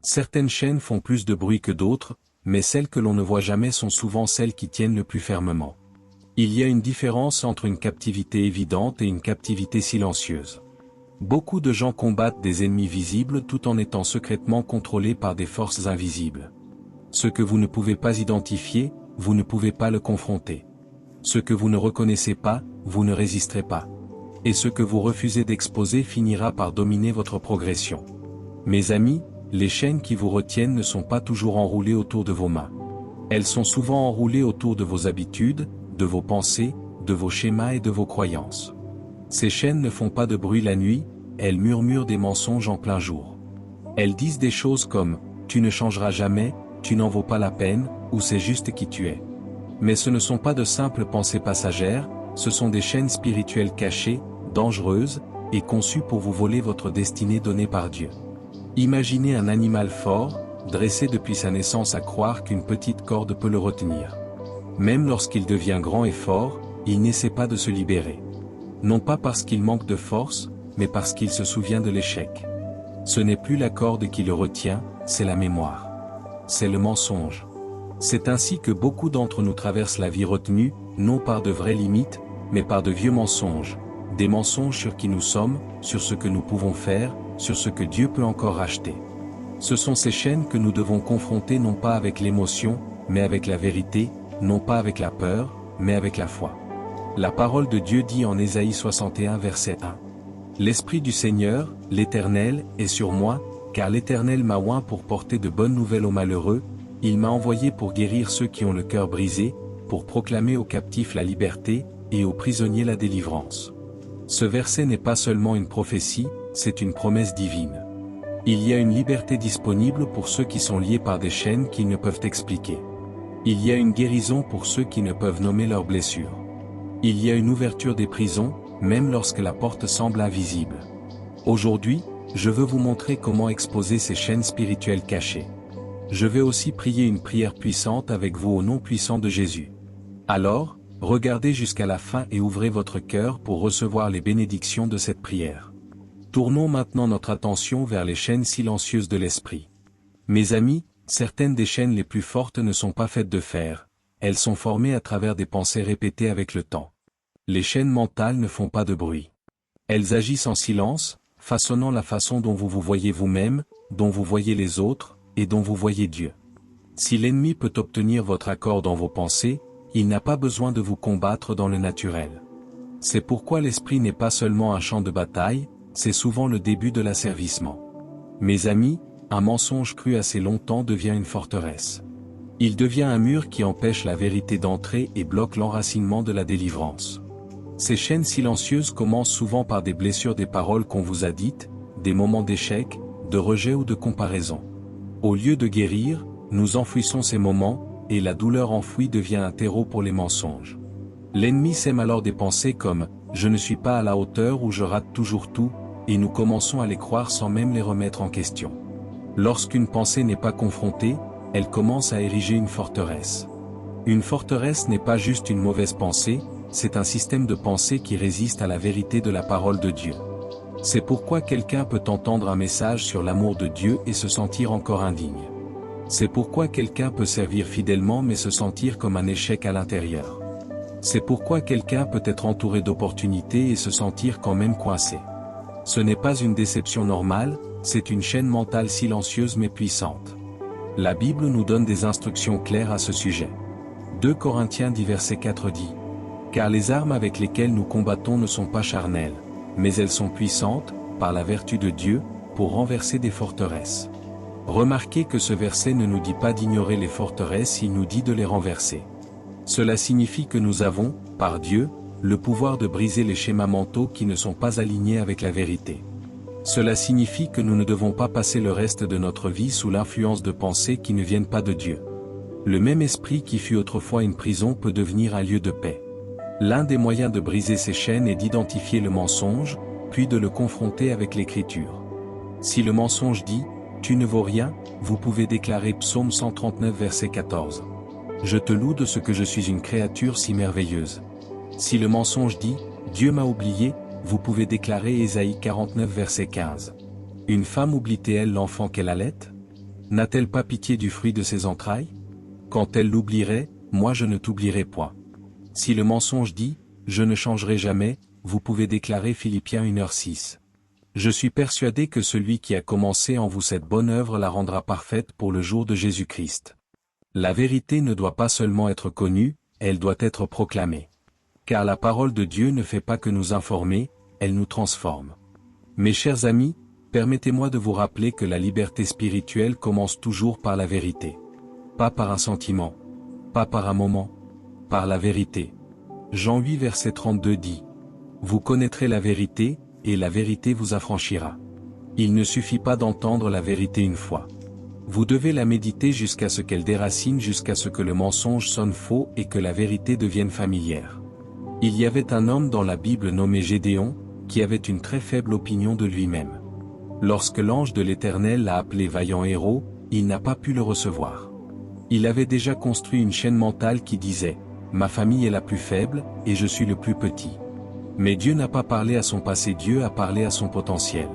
Certaines chaînes font plus de bruit que d'autres, mais celles que l'on ne voit jamais sont souvent celles qui tiennent le plus fermement. Il y a une différence entre une captivité évidente et une captivité silencieuse. Beaucoup de gens combattent des ennemis visibles tout en étant secrètement contrôlés par des forces invisibles. Ce que vous ne pouvez pas identifier, vous ne pouvez pas le confronter. Ce que vous ne reconnaissez pas, vous ne résisterez pas. Et ce que vous refusez d'exposer finira par dominer votre progression. Mes amis, les chaînes qui vous retiennent ne sont pas toujours enroulées autour de vos mains. Elles sont souvent enroulées autour de vos habitudes, de vos pensées, de vos schémas et de vos croyances. Ces chaînes ne font pas de bruit la nuit, elles murmurent des mensonges en plein jour. Elles disent des choses comme « tu ne changeras jamais »,« tu n'en vaux pas la peine » ou « c'est juste qui tu es ». Mais ce ne sont pas de simples pensées passagères, ce sont des chaînes spirituelles cachées, dangereuses, et conçues pour vous voler votre destinée donnée par Dieu. Imaginez un animal fort, dressé depuis sa naissance à croire qu'une petite corde peut le retenir. Même lorsqu'il devient grand et fort, il n'essaie pas de se libérer. Non pas parce qu'il manque de force, mais parce qu'il se souvient de l'échec. Ce n'est plus la corde qui le retient, c'est la mémoire. C'est le mensonge. C'est ainsi que beaucoup d'entre nous traversent la vie retenue, non par de vraies limites, mais par de vieux mensonges. Des mensonges sur qui nous sommes, sur ce que nous pouvons faire, sur ce que Dieu peut encore racheter. Ce sont ces chaînes que nous devons confronter non pas avec l'émotion, mais avec la vérité, non pas avec la peur, mais avec la foi. La parole de Dieu dit en Ésaïe 61 verset 1. « L'Esprit du Seigneur, l'Éternel, est sur moi, car l'Éternel m'a oint pour porter de bonnes nouvelles aux malheureux, il m'a envoyé pour guérir ceux qui ont le cœur brisé, pour proclamer aux captifs la liberté, et aux prisonniers la délivrance. » Ce verset n'est pas seulement une prophétie, c'est une promesse divine. Il y a une liberté disponible pour ceux qui sont liés par des chaînes qu'ils ne peuvent expliquer. Il y a une guérison pour ceux qui ne peuvent nommer leurs blessures. Il y a une ouverture des prisons, même lorsque la porte semble invisible. Aujourd'hui, je veux vous montrer comment exposer ces chaînes spirituelles cachées. Je vais aussi prier une prière puissante avec vous au nom puissant de Jésus. Alors, regardez jusqu'à la fin et ouvrez votre cœur pour recevoir les bénédictions de cette prière. Tournons maintenant notre attention vers les chaînes silencieuses de l'esprit. Mes amis, certaines des chaînes les plus fortes ne sont pas faites de fer, elles sont formées à travers des pensées répétées avec le temps. Les chaînes mentales ne font pas de bruit. Elles agissent en silence, façonnant la façon dont vous vous voyez vous-même, dont vous voyez les autres, et dont vous voyez Dieu. Si l'ennemi peut obtenir votre accord dans vos pensées, il n'a pas besoin de vous combattre dans le naturel. C'est pourquoi l'esprit n'est pas seulement un champ de bataille, c'est souvent le début de l'asservissement. Mes amis, un mensonge cru assez longtemps devient une forteresse. Il devient un mur qui empêche la vérité d'entrer et bloque l'enracinement de la délivrance. Ces chaînes silencieuses commencent souvent par des blessures des paroles qu'on vous a dites, des moments d'échec, de rejet ou de comparaison. Au lieu de guérir, nous enfouissons ces moments, et la douleur enfouie devient un terreau pour les mensonges. L'ennemi sème alors des pensées comme « je ne suis pas à la hauteur » ou « je rate toujours tout », et nous commençons à les croire sans même les remettre en question. Lorsqu'une pensée n'est pas confrontée, elle commence à ériger une forteresse. Une forteresse n'est pas juste une mauvaise pensée, c'est un système de pensée qui résiste à la vérité de la parole de Dieu. C'est pourquoi quelqu'un peut entendre un message sur l'amour de Dieu et se sentir encore indigne. C'est pourquoi quelqu'un peut servir fidèlement mais se sentir comme un échec à l'intérieur. C'est pourquoi quelqu'un peut être entouré d'opportunités et se sentir quand même coincé. Ce n'est pas une déception normale, c'est une chaîne mentale silencieuse mais puissante. La Bible nous donne des instructions claires à ce sujet. 2 Corinthiens 10 verset 4 dit « Car les armes avec lesquelles nous combattons ne sont pas charnelles, mais elles sont puissantes, par la vertu de Dieu, pour renverser des forteresses. » Remarquez que ce verset ne nous dit pas d'ignorer les forteresses, il nous dit de les renverser. Cela signifie que nous avons, par Dieu, le pouvoir de briser les schémas mentaux qui ne sont pas alignés avec la vérité. Cela signifie que nous ne devons pas passer le reste de notre vie sous l'influence de pensées qui ne viennent pas de Dieu. Le même esprit qui fut autrefois une prison peut devenir un lieu de paix. L'un des moyens de briser ces chaînes est d'identifier le mensonge, puis de le confronter avec l'Écriture. Si le mensonge dit « Tu ne vaux rien », vous pouvez déclarer Psaume 139 verset 14. « Je te loue de ce que je suis une créature si merveilleuse ». Si le mensonge dit « Dieu m'a oublié », vous pouvez déclarer Ésaïe 49 verset 15. Une femme oublie-t-elle l'enfant qu'elle allait ? N'a-t-elle pas pitié du fruit de ses entrailles? Quand elle l'oublierait, moi je ne t'oublierai point. Si le mensonge dit, je ne changerai jamais, vous pouvez déclarer Philippiens 1h6. Je suis persuadé que celui qui a commencé en vous cette bonne œuvre la rendra parfaite pour le jour de Jésus-Christ. La vérité ne doit pas seulement être connue, elle doit être proclamée. Car la parole de Dieu ne fait pas que nous informer, elle nous transforme. Mes chers amis, permettez-moi de vous rappeler que la liberté spirituelle commence toujours par la vérité. Pas par un sentiment, pas par un moment, par la vérité. Jean 8 verset 32 dit: Vous connaîtrez la vérité, et la vérité vous affranchira. Il ne suffit pas d'entendre la vérité une fois. Vous devez la méditer jusqu'à ce qu'elle déracine, jusqu'à ce que le mensonge sonne faux et que la vérité devienne familière. Il y avait un homme dans la Bible nommé Gédéon, qui avait une très faible opinion de lui-même. Lorsque l'ange de l'Éternel l'a appelé vaillant héros, il n'a pas pu le recevoir. Il avait déjà construit une chaîne mentale qui disait: Ma famille est la plus faible, et je suis le plus petit. Mais Dieu n'a pas parlé à son passé, Dieu a parlé à son potentiel.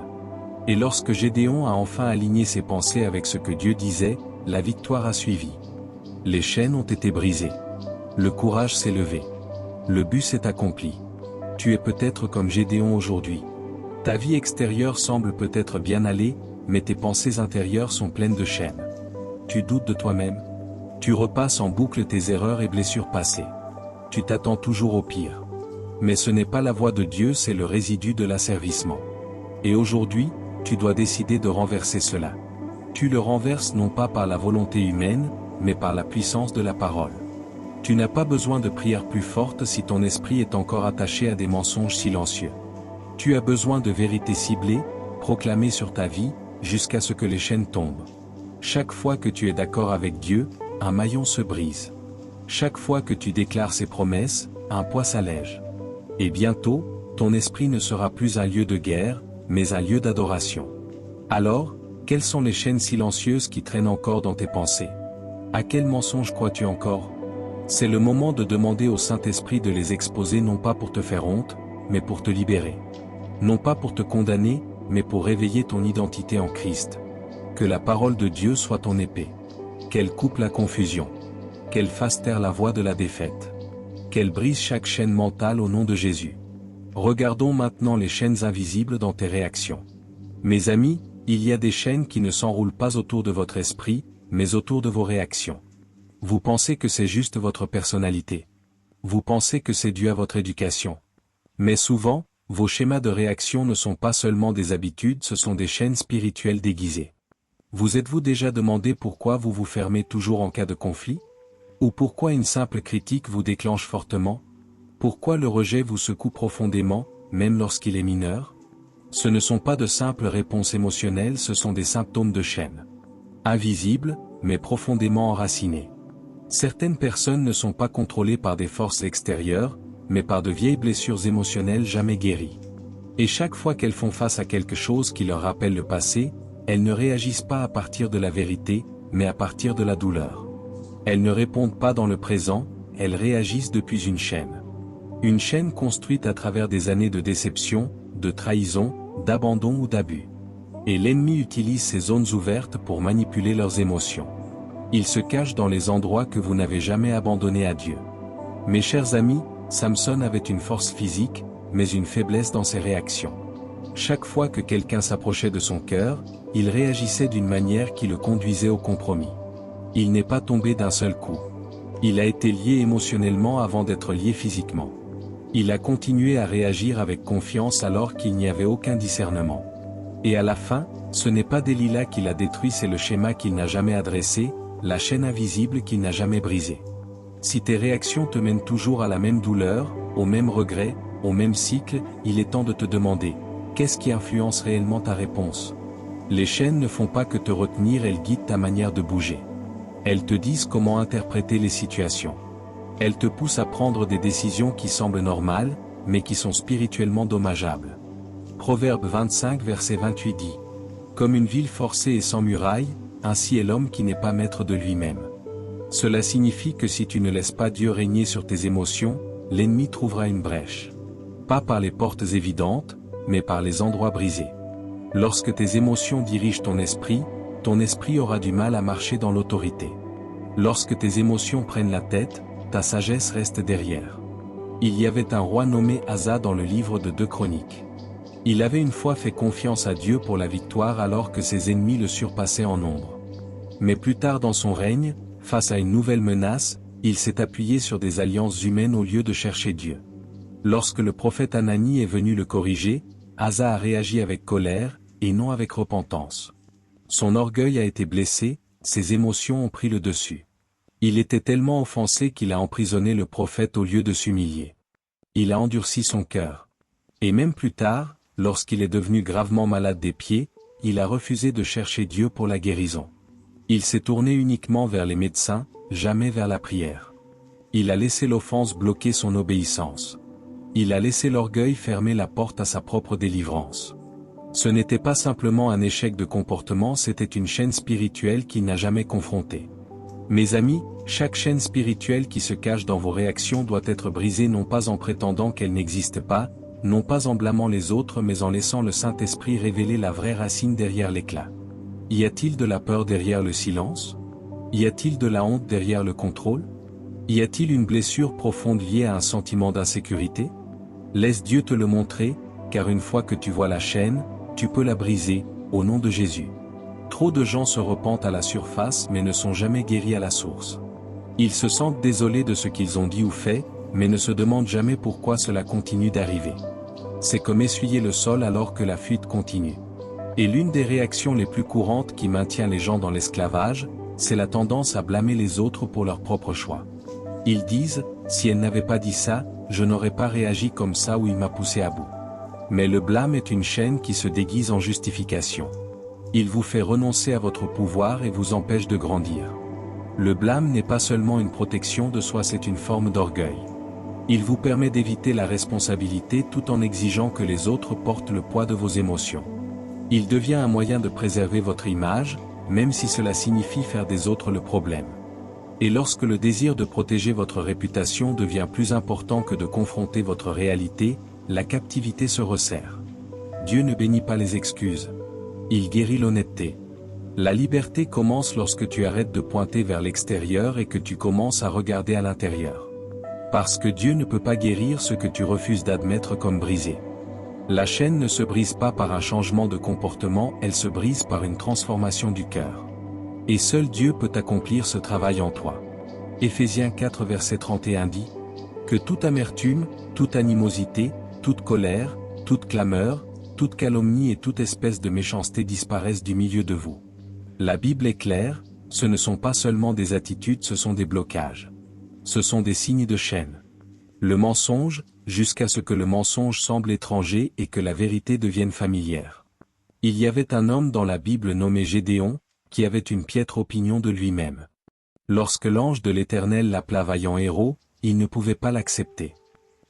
Et lorsque Gédéon a enfin aligné ses pensées avec ce que Dieu disait, la victoire a suivi. Les chaînes ont été brisées. Le courage s'est levé. Le but s'est accompli. Tu es peut-être comme Gédéon aujourd'hui. Ta vie extérieure semble peut-être bien aller, mais tes pensées intérieures sont pleines de chaînes. Tu doutes de toi-même. Tu repasses en boucle tes erreurs et blessures passées. Tu t'attends toujours au pire. Mais ce n'est pas la voie de Dieu, c'est le résidu de l'asservissement. Et aujourd'hui, tu dois décider de renverser cela. Tu le renverses non pas par la volonté humaine, mais par la puissance de la parole. Tu n'as pas besoin de prières plus fortes si ton esprit est encore attaché à des mensonges silencieux. Tu as besoin de vérités ciblées, proclamées sur ta vie, jusqu'à ce que les chaînes tombent. Chaque fois que tu es d'accord avec Dieu, un maillon se brise. Chaque fois que tu déclares ses promesses, un poids s'allège. Et bientôt, ton esprit ne sera plus un lieu de guerre, mais un lieu d'adoration. Alors, quelles sont les chaînes silencieuses qui traînent encore dans tes pensées? À quel mensonge crois-tu encore? C'est le moment de demander au Saint-Esprit de les exposer, non pas pour te faire honte, mais pour te libérer. Non pas pour te condamner, mais pour réveiller ton identité en Christ. Que la parole de Dieu soit ton épée. Qu'elle coupe la confusion. Qu'elle fasse taire la voix de la défaite. Qu'elle brise chaque chaîne mentale au nom de Jésus. Regardons maintenant les chaînes invisibles dans tes réactions. Mes amis, il y a des chaînes qui ne s'enroulent pas autour de votre esprit, mais autour de vos réactions. Vous pensez que c'est juste votre personnalité. Vous pensez que c'est dû à votre éducation. Mais souvent, vos schémas de réaction ne sont pas seulement des habitudes, ce sont des chaînes spirituelles déguisées. Vous êtes-vous déjà demandé pourquoi vous vous fermez toujours en cas de conflit? Ou pourquoi une simple critique vous déclenche fortement? Pourquoi le rejet vous secoue profondément, même lorsqu'il est mineur? Ce ne sont pas de simples réponses émotionnelles, ce sont des symptômes de chaînes. Invisibles, mais profondément enracinés. Certaines personnes ne sont pas contrôlées par des forces extérieures, mais par de vieilles blessures émotionnelles jamais guéries. Et chaque fois qu'elles font face à quelque chose qui leur rappelle le passé, elles ne réagissent pas à partir de la vérité, mais à partir de la douleur. Elles ne répondent pas dans le présent, elles réagissent depuis une chaîne. Une chaîne construite à travers des années de déception, de trahison, d'abandon ou d'abus. Et l'ennemi utilise ces zones ouvertes pour manipuler leurs émotions. Il se cache dans les endroits que vous n'avez jamais abandonnés à Dieu. Mes chers amis, Samson avait une force physique, mais une faiblesse dans ses réactions. Chaque fois que quelqu'un s'approchait de son cœur, il réagissait d'une manière qui le conduisait au compromis. Il n'est pas tombé d'un seul coup. Il a été lié émotionnellement avant d'être lié physiquement. Il a continué à réagir avec confiance alors qu'il n'y avait aucun discernement. Et à la fin, ce n'est pas Delilah qui l'a détruit, c'est le schéma qu'il n'a jamais adressé, la chaîne invisible qu'il n'a jamais brisée. Si tes réactions te mènent toujours à la même douleur, au même regret, au même cycle, il est temps de te demander, qu'est-ce qui influence réellement ta réponse? Les chaînes ne font pas que te retenir, elles guident ta manière de bouger. Elles te disent comment interpréter les situations. Elles te poussent à prendre des décisions qui semblent normales, mais qui sont spirituellement dommageables. Proverbe 25 verset 28 dit: Comme une ville forcée et sans muraille, ainsi est l'homme qui n'est pas maître de lui-même. Cela signifie que si tu ne laisses pas Dieu régner sur tes émotions, l'ennemi trouvera une brèche. Pas par les portes évidentes, mais par les endroits brisés. Lorsque tes émotions dirigent ton ton esprit aura du mal à marcher dans l'autorité. Lorsque tes émotions prennent la tête, ta sagesse reste derrière. Il y avait un roi nommé Asa dans le livre de 2 Chroniques. Il avait une fois fait confiance à Dieu pour la victoire alors que ses ennemis le surpassaient en nombre. Mais plus tard dans son règne, face à une nouvelle menace, il s'est appuyé sur des alliances humaines au lieu de chercher Dieu. Lorsque le prophète Anani est venu le corriger, Asa a réagi avec colère, et non avec repentance. Son orgueil a été blessé, ses émotions ont pris le dessus. Il était tellement offensé qu'il a emprisonné le prophète au lieu de s'humilier. Il a endurci son cœur. Et même plus tard, lorsqu'il est devenu gravement malade des pieds, il a refusé de chercher Dieu pour la guérison. Il s'est tourné uniquement vers les médecins, jamais vers la prière. Il a laissé l'offense bloquer son obéissance. Il a laissé l'orgueil fermer la porte à sa propre délivrance. Ce n'était pas simplement un échec de comportement, c'était une chaîne spirituelle qu'il n'a jamais confrontée. Mes amis, chaque chaîne spirituelle qui se cache dans vos réactions doit être brisée non pas en prétendant qu'elle n'existe pas, non pas en blâmant les autres mais en laissant le Saint-Esprit révéler la vraie racine derrière l'éclat. Y a-t-il de la peur derrière le silence? Y a-t-il de la honte derrière le contrôle? Y a-t-il une blessure profonde liée à un sentiment d'insécurité? Laisse Dieu te le montrer, car une fois que tu vois la chaîne, tu peux la briser, au nom de Jésus. Trop de gens se repentent à la surface mais ne sont jamais guéris à la source. Ils se sentent désolés de ce qu'ils ont dit ou fait, mais ne se demandent jamais pourquoi cela continue d'arriver. C'est comme essuyer le sol alors que la fuite continue. Et l'une des réactions les plus courantes qui maintient les gens dans l'esclavage, c'est la tendance à blâmer les autres pour leur propre choix. Ils disent, si elle n'avait pas dit ça, je n'aurais pas réagi comme ça ou il m'a poussé à bout. Mais le blâme est une chaîne qui se déguise en justification. Il vous fait renoncer à votre pouvoir et vous empêche de grandir. Le blâme n'est pas seulement une protection de soi, c'est une forme d'orgueil. Il vous permet d'éviter la responsabilité tout en exigeant que les autres portent le poids de vos émotions. Il devient un moyen de préserver votre image, même si cela signifie faire des autres le problème. Et lorsque le désir de protéger votre réputation devient plus important que de confronter votre réalité, la captivité se resserre. Dieu ne bénit pas les excuses. Il guérit l'honnêteté. La liberté commence lorsque tu arrêtes de pointer vers l'extérieur et que tu commences à regarder à l'intérieur. Parce que Dieu ne peut pas guérir ce que tu refuses d'admettre comme brisé. La chaîne ne se brise pas par un changement de comportement, elle se brise par une transformation du cœur. Et seul Dieu peut accomplir ce travail en toi. Éphésiens 4 verset 31 dit, « Que toute amertume, toute animosité, toute colère, toute clameur, toute calomnie et toute espèce de méchanceté disparaissent du milieu de vous. » La Bible est claire, ce ne sont pas seulement des attitudes, ce sont des blocages. Ce sont des signes de chaîne. Le mensonge, jusqu'à ce que le mensonge semble étranger et que la vérité devienne familière. Il y avait un homme dans la Bible nommé Gédéon, qui avait une piètre opinion de lui-même. Lorsque l'ange de l'Éternel l'appela vaillant héros, il ne pouvait pas l'accepter.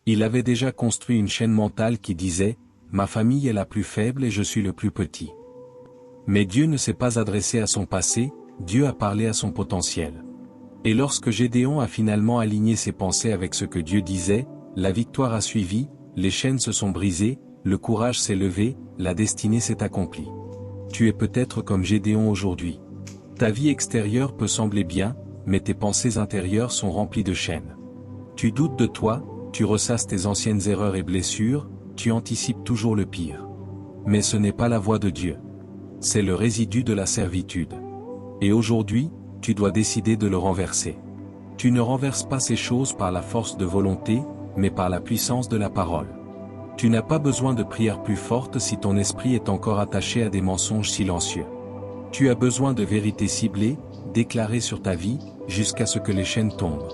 Il avait déjà construit une chaîne mentale qui disait, « Ma famille est la plus faible et je suis le plus petit. » Mais Dieu ne s'est pas adressé à son passé, Dieu a parlé à son potentiel. Et lorsque Gédéon a finalement aligné ses pensées avec ce que Dieu disait, la victoire a suivi, les chaînes se sont brisées, le courage s'est levé, la destinée s'est accomplie. Tu es peut-être comme Gédéon aujourd'hui. Ta vie extérieure peut sembler bien, mais tes pensées intérieures sont remplies de chaînes. Tu doutes de toi, tu ressasses tes anciennes erreurs et blessures, tu anticipes toujours le pire. Mais ce n'est pas la voie de Dieu. C'est le résidu de la servitude. Et aujourd'hui, tu dois décider de le renverser. Tu ne renverses pas ces choses par la force de volonté, mais par la puissance de la parole. Tu n'as pas besoin de prières plus fortes si ton esprit est encore attaché à des mensonges silencieux. Tu as besoin de vérités ciblées, déclarées sur ta vie, jusqu'à ce que les chaînes tombent.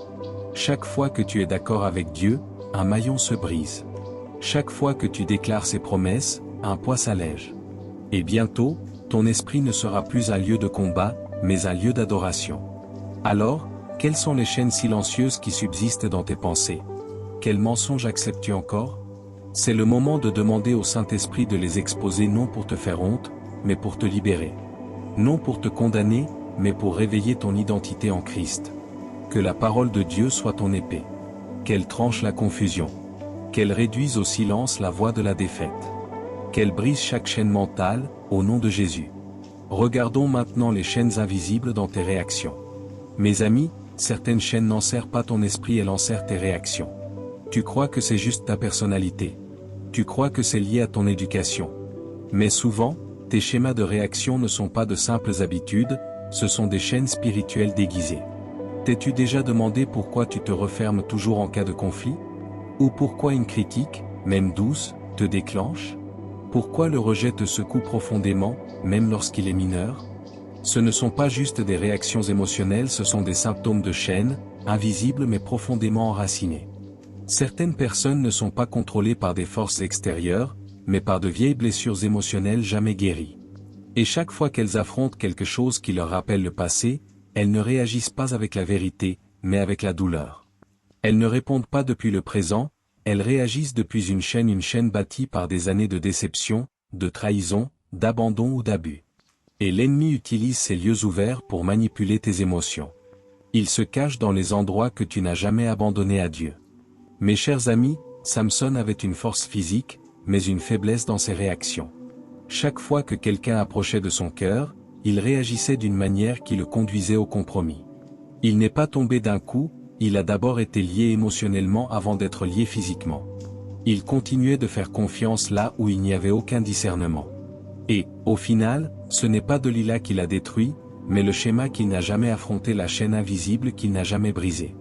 Chaque fois que tu es d'accord avec Dieu, un maillon se brise. Chaque fois que tu déclares ses promesses, un poids s'allège. Et bientôt, ton esprit ne sera plus un lieu de combat, mais un lieu d'adoration. Alors, quelles sont les chaînes silencieuses qui subsistent dans tes pensées? Quels mensonges acceptes-tu encore? C'est le moment de demander au Saint-Esprit de les exposer non pour te faire honte, mais pour te libérer. Non pour te condamner, mais pour réveiller ton identité en Christ. Que la parole de Dieu soit ton épée. Qu'elle tranche la confusion. Qu'elle réduise au silence la voix de la défaite. Qu'elle brise chaque chaîne mentale, au nom de Jésus. Regardons maintenant les chaînes invisibles dans tes réactions. Mes amis, certaines chaînes n'enserrent pas ton esprit, elles enserrent tes réactions. Tu crois que c'est juste ta personnalité. Tu crois que c'est lié à ton éducation. Mais souvent, tes schémas de réaction ne sont pas de simples habitudes, ce sont des chaînes spirituelles déguisées. T'es-tu déjà demandé pourquoi tu te refermes toujours en cas de conflit? Ou pourquoi une critique, même douce, te déclenche? Pourquoi le rejet te secoue profondément, même lorsqu'il est mineur? Ce ne sont pas juste des réactions émotionnelles, ce sont des symptômes de chaînes, invisibles mais profondément enracinées. Certaines personnes ne sont pas contrôlées par des forces extérieures, mais par de vieilles blessures émotionnelles jamais guéries. Et chaque fois qu'elles affrontent quelque chose qui leur rappelle le passé, elles ne réagissent pas avec la vérité, mais avec la douleur. Elles ne répondent pas depuis le présent, elles réagissent depuis une chaîne bâtie par des années de déception, de trahison, d'abandon ou d'abus. Et l'ennemi utilise ces lieux ouverts pour manipuler tes émotions. Il se cache dans les endroits que tu n'as jamais abandonnés à Dieu. Mes chers amis, Samson avait une force physique, mais une faiblesse dans ses réactions. Chaque fois que quelqu'un approchait de son cœur, il réagissait d'une manière qui le conduisait au compromis. Il n'est pas tombé d'un coup, il a d'abord été lié émotionnellement avant d'être lié physiquement. Il continuait de faire confiance là où il n'y avait aucun discernement. Et, au final, ce n'est pas Delila qui l'a détruit, mais le schéma qu'il n'a jamais affronté, la chaîne invisible qu'il n'a jamais brisée.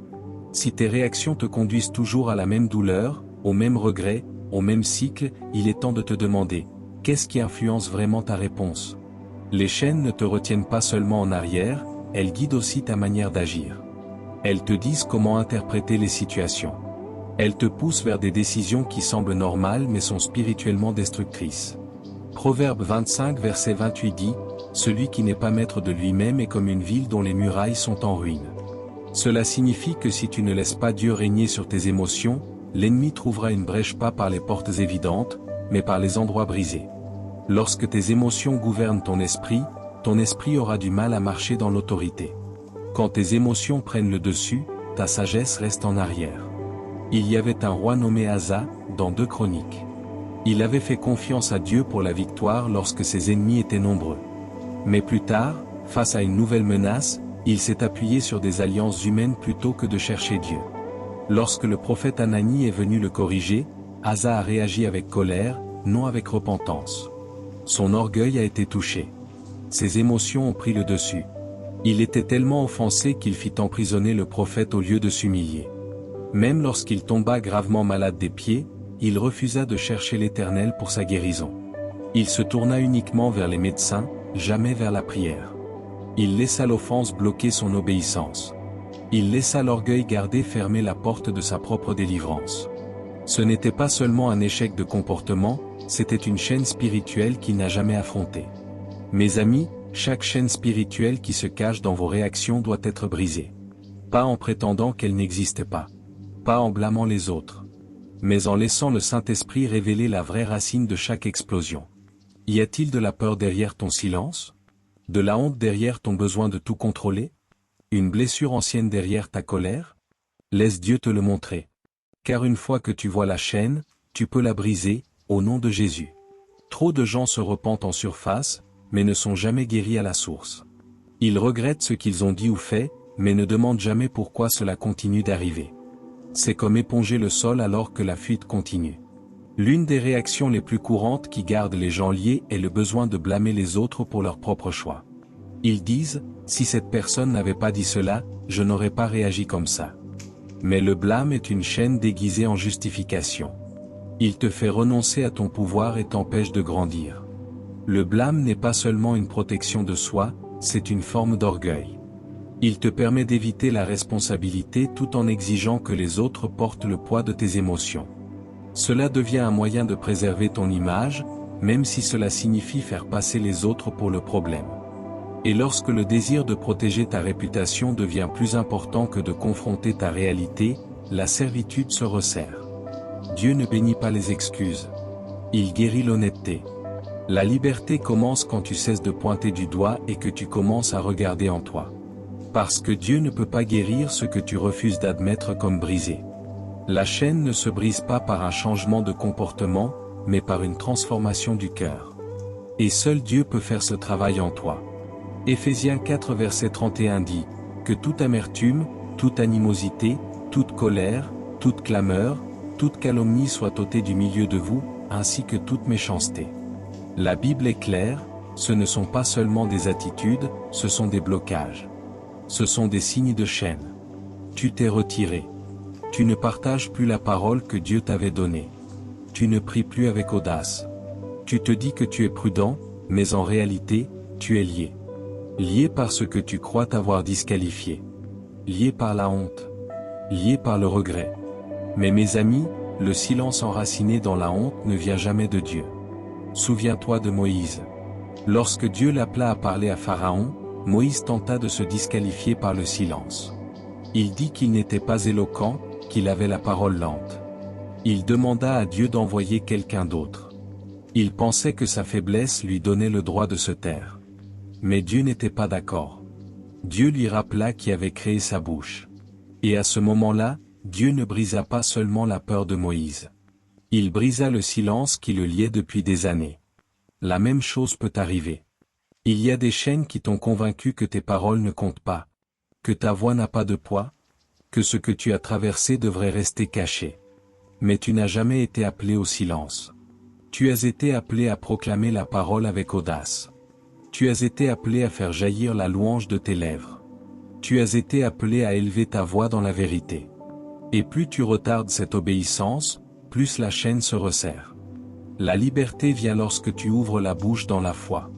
Si tes réactions te conduisent toujours à la même douleur, au même regret, au même cycle, il est temps de te demander, qu'est-ce qui influence vraiment ta réponse? Les chaînes ne te retiennent pas seulement en arrière, elles guident aussi ta manière d'agir. Elles te disent comment interpréter les situations. Elles te poussent vers des décisions qui semblent normales mais sont spirituellement destructrices. Proverbe 25 verset 28 dit, « Celui qui n'est pas maître de lui-même est comme une ville dont les murailles sont en ruine. » Cela signifie que si tu ne laisses pas Dieu régner sur tes émotions, l'ennemi trouvera une brèche pas par les portes évidentes, mais par les endroits brisés. Lorsque tes émotions gouvernent ton esprit aura du mal à marcher dans l'autorité. Quand tes émotions prennent le dessus, ta sagesse reste en arrière. Il y avait un roi nommé Asa, dans 2 Chroniques. Il avait fait confiance à Dieu pour la victoire lorsque ses ennemis étaient nombreux. Mais plus tard, face à une nouvelle menace, il s'est appuyé sur des alliances humaines plutôt que de chercher Dieu. Lorsque le prophète Anani est venu le corriger, Asa a réagi avec colère, non avec repentance. Son orgueil a été touché. Ses émotions ont pris le dessus. Il était tellement offensé qu'il fit emprisonner le prophète au lieu de s'humilier. Même lorsqu'il tomba gravement malade des pieds, il refusa de chercher l'Éternel pour sa guérison. Il se tourna uniquement vers les médecins, jamais vers la prière. Il laissa l'offense bloquer son obéissance. Il laissa l'orgueil garder fermée la porte de sa propre délivrance. Ce n'était pas seulement un échec de comportement, c'était une chaîne spirituelle qu'il n'a jamais affrontée. Mes amis, chaque chaîne spirituelle qui se cache dans vos réactions doit être brisée. Pas en prétendant qu'elle n'existe pas. Pas en blâmant les autres. Mais en laissant le Saint-Esprit révéler la vraie racine de chaque explosion. Y a-t-il de la peur derrière ton silence? De la honte derrière ton besoin de tout contrôler? Une blessure ancienne derrière ta colère? Laisse Dieu te le montrer. Car une fois que tu vois la chaîne, tu peux la briser, au nom de Jésus. Trop de gens se repentent en surface, mais ne sont jamais guéris à la source. Ils regrettent ce qu'ils ont dit ou fait, mais ne demandent jamais pourquoi cela continue d'arriver. C'est comme éponger le sol alors que la fuite continue. L'une des réactions les plus courantes qui gardent les gens liés est le besoin de blâmer les autres pour leur propre choix. Ils disent, si cette personne n'avait pas dit cela, je n'aurais pas réagi comme ça. Mais le blâme est une chaîne déguisée en justification. Il te fait renoncer à ton pouvoir et t'empêche de grandir. Le blâme n'est pas seulement une protection de soi, c'est une forme d'orgueil. Il te permet d'éviter la responsabilité tout en exigeant que les autres portent le poids de tes émotions. Cela devient un moyen de préserver ton image, même si cela signifie faire passer les autres pour le problème. Et lorsque le désir de protéger ta réputation devient plus important que de confronter ta réalité, la servitude se resserre. Dieu ne bénit pas les excuses. Il guérit l'honnêteté. La liberté commence quand tu cesses de pointer du doigt et que tu commences à regarder en toi. Parce que Dieu ne peut pas guérir ce que tu refuses d'admettre comme brisé. La chaîne ne se brise pas par un changement de comportement, mais par une transformation du cœur. Et seul Dieu peut faire ce travail en toi. Éphésiens 4 verset 31 dit, « Que toute amertume, toute animosité, toute colère, toute clameur, toute calomnie soit ôtée du milieu de vous, ainsi que toute méchanceté. » La Bible est claire, ce ne sont pas seulement des attitudes, ce sont des blocages. Ce sont des signes de chaîne. Tu t'es retiré. Tu ne partages plus la parole que Dieu t'avait donnée. Tu ne pries plus avec audace. Tu te dis que tu es prudent, mais en réalité, tu es lié. Lié par ce que tu crois t'avoir disqualifié. Lié par la honte. Lié par le regret. Mais mes amis, le silence enraciné dans la honte ne vient jamais de Dieu. Souviens-toi de Moïse. Lorsque Dieu l'appela à parler à Pharaon, Moïse tenta de se disqualifier par le silence. Il dit qu'il n'était pas éloquent, qu'il avait la parole lente. Il demanda à Dieu d'envoyer quelqu'un d'autre. Il pensait que sa faiblesse lui donnait le droit de se taire. Mais Dieu n'était pas d'accord. Dieu lui rappela qui avait créé sa bouche. Et à ce moment-là, Dieu ne brisa pas seulement la peur de Moïse. Il brisa le silence qui le liait depuis des années. La même chose peut arriver. Il y a des chaînes qui t'ont convaincu que tes paroles ne comptent pas, que ta voix n'a pas de poids, que ce que tu as traversé devrait rester caché. Mais tu n'as jamais été appelé au silence. Tu as été appelé à proclamer la parole avec audace. Tu as été appelé à faire jaillir la louange de tes lèvres. Tu as été appelé à élever ta voix dans la vérité. Et plus tu retardes cette obéissance, plus la chaîne se resserre. La liberté vient lorsque tu ouvres la bouche dans la foi.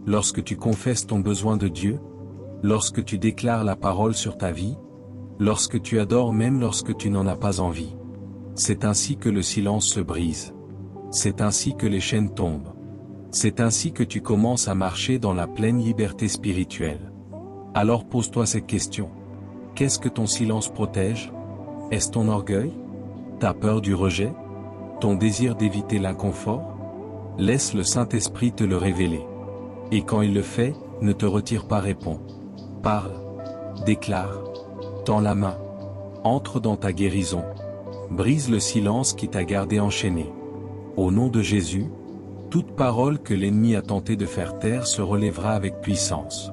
Lorsque tu confesses ton besoin de Dieu. Lorsque tu déclares la parole sur ta vie. Lorsque tu adores même lorsque tu n'en as pas envie. C'est ainsi que le silence se brise. C'est ainsi que les chaînes tombent. C'est ainsi que tu commences à marcher dans la pleine liberté spirituelle. Alors pose-toi cette question. Qu'est-ce que ton silence protège? Est-ce ton orgueil? Ta peur du rejet? Ton désir d'éviter l'inconfort? Laisse le Saint-Esprit te le révéler. Et quand il le fait, ne te retire pas, réponds. Parle. Déclare. Tends la main. Entre dans ta guérison. Brise le silence qui t'a gardé enchaîné. Au nom de Jésus, toute parole que l'ennemi a tenté de faire taire se relèvera avec puissance.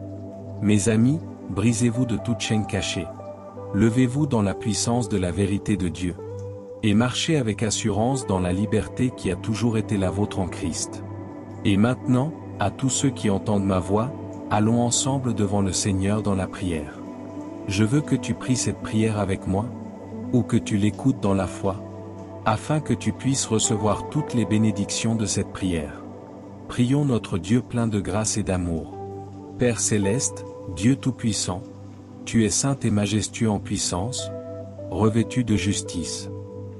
Mes amis, brisez-vous de toute chaîne cachée. Levez-vous dans la puissance de la vérité de Dieu. Et marchez avec assurance dans la liberté qui a toujours été la vôtre en Christ. Et maintenant, à tous ceux qui entendent ma voix, allons ensemble devant le Seigneur dans la prière. Je veux que tu pries cette prière avec moi, ou que tu l'écoutes dans la foi, afin que tu puisses recevoir toutes les bénédictions de cette prière. Prions notre Dieu plein de grâce et d'amour. Père céleste, Dieu tout-puissant, tu es saint et majestueux en puissance, revêtu de justice.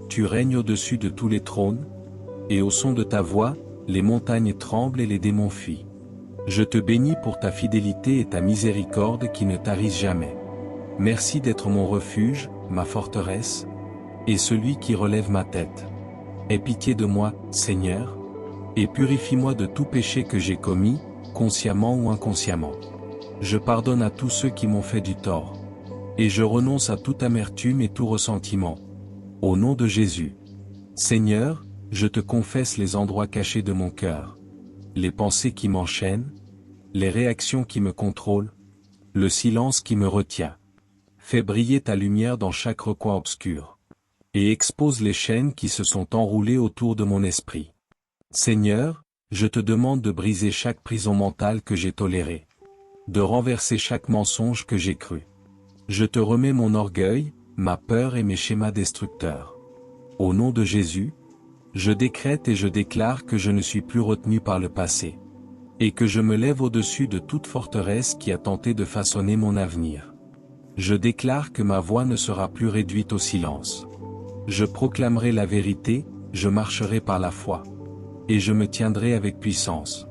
Tu règnes au-dessus de tous les trônes, et au son de ta voix, les montagnes tremblent et les démons fuient. Je te bénis pour ta fidélité et ta miséricorde qui ne tarissent jamais. Merci d'être mon refuge, ma forteresse, et celui qui relève ma tête. Aie pitié de moi, Seigneur, et purifie-moi de tout péché que j'ai commis, consciemment ou inconsciemment. Je pardonne à tous ceux qui m'ont fait du tort. Et je renonce à toute amertume et tout ressentiment. Au nom de Jésus. Seigneur, je te confesse les endroits cachés de mon cœur. Les pensées qui m'enchaînent, les réactions qui me contrôlent, le silence qui me retient. Fais briller ta lumière dans chaque recoin obscur. Et expose les chaînes qui se sont enroulées autour de mon esprit. Seigneur, je te demande de briser chaque prison mentale que j'ai tolérée. De renverser chaque mensonge que j'ai cru. Je te remets mon orgueil, ma peur et mes schémas destructeurs. Au nom de Jésus, je décrète et je déclare que je ne suis plus retenu par le passé. Et que je me lève au-dessus de toute forteresse qui a tenté de façonner mon avenir. Je déclare que ma voix ne sera plus réduite au silence. Je proclamerai la vérité, je marcherai par la foi. Et je me tiendrai avec puissance.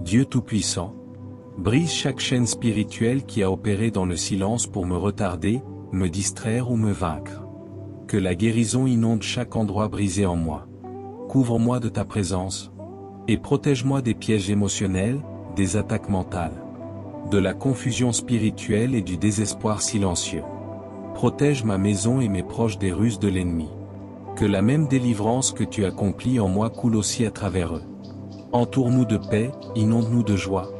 Dieu Tout-Puissant, brise chaque chaîne spirituelle qui a opéré dans le silence pour me retarder, me distraire ou me vaincre. Que la guérison inonde chaque endroit brisé en moi. Couvre-moi de ta présence. Et protège-moi des pièges émotionnels, des attaques mentales. De la confusion spirituelle et du désespoir silencieux. Protège ma maison et mes proches des ruses de l'ennemi. Que la même délivrance que tu accomplis en moi coule aussi à travers eux. Entoure-nous de paix, inonde-nous de joie,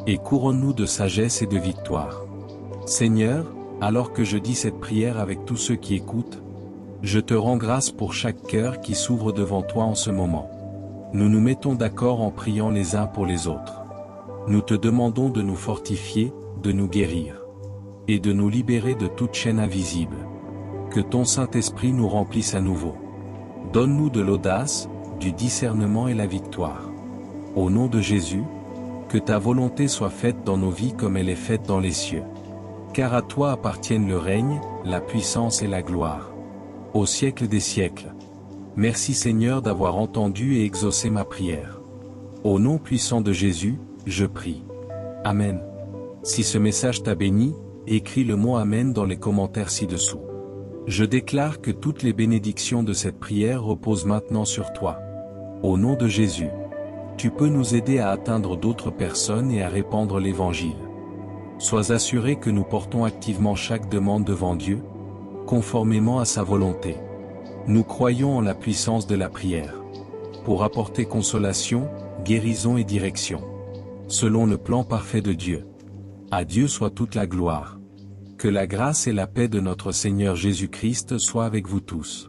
et couronne-nous de sagesse et de victoire. Seigneur, alors que je dis cette prière avec tous ceux qui écoutent, je te rends grâce pour chaque cœur qui s'ouvre devant toi en ce moment. Nous nous mettons d'accord en priant les uns pour les autres. Nous te demandons de nous fortifier, de nous guérir, et de nous libérer de toute chaîne invisible. Que ton Saint-Esprit nous remplisse à nouveau. Donne-nous de l'audace, du discernement et la victoire. Au nom de Jésus, que ta volonté soit faite dans nos vies comme elle est faite dans les cieux. Car à toi appartiennent le règne, la puissance et la gloire. Au siècle des siècles. Merci Seigneur d'avoir entendu et exaucé ma prière. Au nom puissant de Jésus, je prie. Amen. Si ce message t'a béni, écris le mot Amen dans les commentaires ci-dessous. Je déclare que toutes les bénédictions de cette prière reposent maintenant sur toi. Au nom de Jésus, tu peux nous aider à atteindre d'autres personnes et à répandre l'Évangile. Sois assuré que nous portons activement chaque demande devant Dieu, conformément à sa volonté. Nous croyons en la puissance de la prière, pour apporter consolation, guérison et direction, selon le plan parfait de Dieu. À Dieu soit toute la gloire. Que la grâce et la paix de notre Seigneur Jésus-Christ soient avec vous tous.